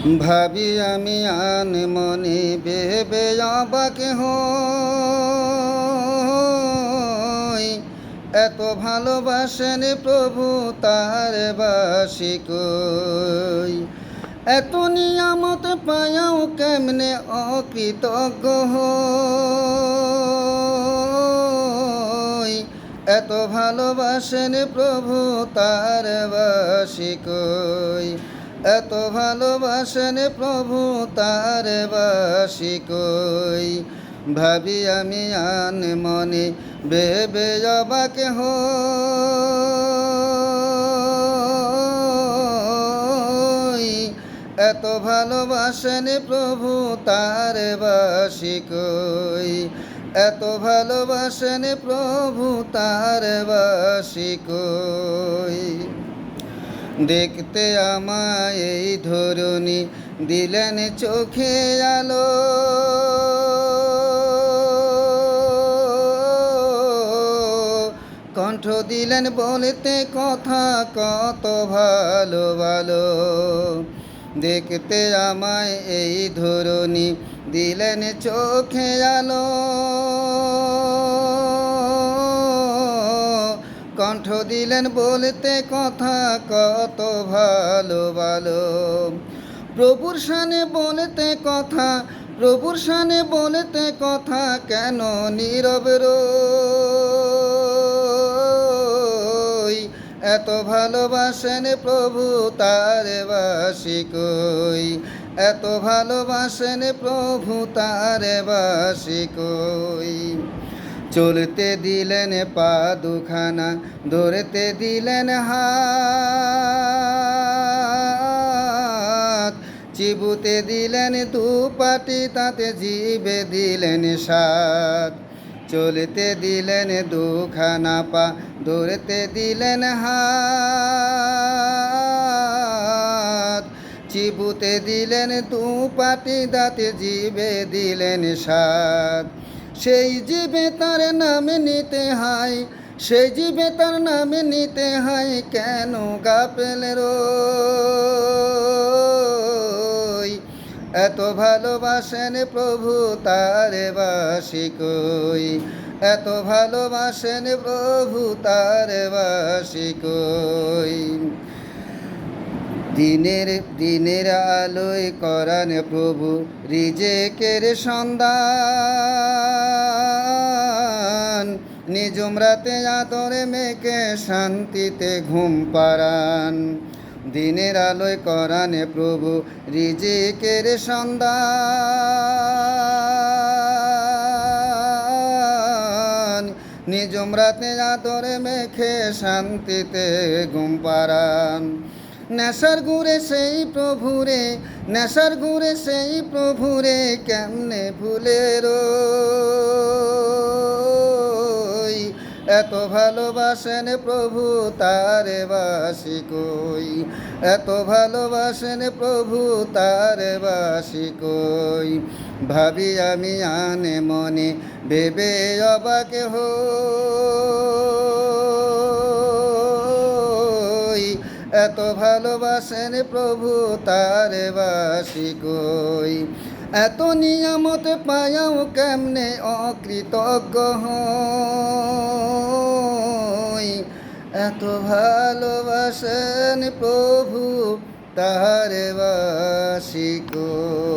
ভাবি আমি মনে ভেবে অবাক হই, এত ভালোবাসেন প্রভু তার বাসি কই। এত নিয়ামত পায়াও কেমনে অকৃতজ্ঞ হই, এত ভালোবাসেন প্রভু তার বাসি কই। এত ভালোবাসেন প্রভু তার বাসি কই। ভাবি আমি মনে ভেবে অবাক হই, এত ভালোবাসেন প্রভু তার বাসি কই। এত ভালোবাসেন প্রভু তার বাসি কই। দেখতে আমায় এই ধরুনি দিলেন চোখে আলো, কণ্ঠ দিলেন বলতে কথা কত ভালো ভালো। দেখতে আমায় এই ধরুনি দিলেন চোখে আলো, কণ্ঠ দিলেন বলতে কথা কত ভালো ভালো। প্রভুর শানে বলতে কথা, প্রভুর শানে বলতে কথা, কেন নীরব রই। এত ভালোবাসেন প্রভু তার বাসি কই। এত ভালোবাসেন প্রভু তার বাসি কই। চলতে দিলেন পা দুখানা, ধরতে দিলেন হাত, চিবুতে দিলেন দুপাটি, তাতে জিবে দিলেন স্বাদ। চলতে দিলেন দুখানা পা, ধরতে দিলেন হাত, চিবুতে দিলেন দুপাটি, দাঁতে জিবে দিলেন স্বাদ। সেই জীবে তার নামে নিতে হয়, সেই জীবে তার নামে নিতে হয়, কেন গাফেল রই। এত ভালোবাসেন প্রভু তার বাসি কই। এত ভালোবাসেন প্রভু তার বাসি কই। দিনের আলোয় করান প্রভু রিজেকের সন্ধান, নিজুম রাতে আদরে মেঘে শান্তিতে ঘুম পাড়ান। দিনের আলোয় করান প্রভু রিজেকের সন্ধান, নিজুম রাতে আদরে মেঘে শান্তিতে ঘুম পাড়ান। নেশার ঘুরে সেই প্রভুরে, নেশার ঘুরে সেই প্রভুরে, কেমনে ভুলে রই। এত ভালোবাসেন প্রভু তার বাসি কই। এত ভালোবাসেন প্রভু তার বাসি কই। ভাবি আমি মনে ভেবে অবাক হই, এত ভালোবাসেন প্রভু তার বাসি কই। এত নিয়ামত পায়াও কেমনে অকৃতজ্ঞ হই, এত ভালোবাসেন প্রভু তার বাসি কই।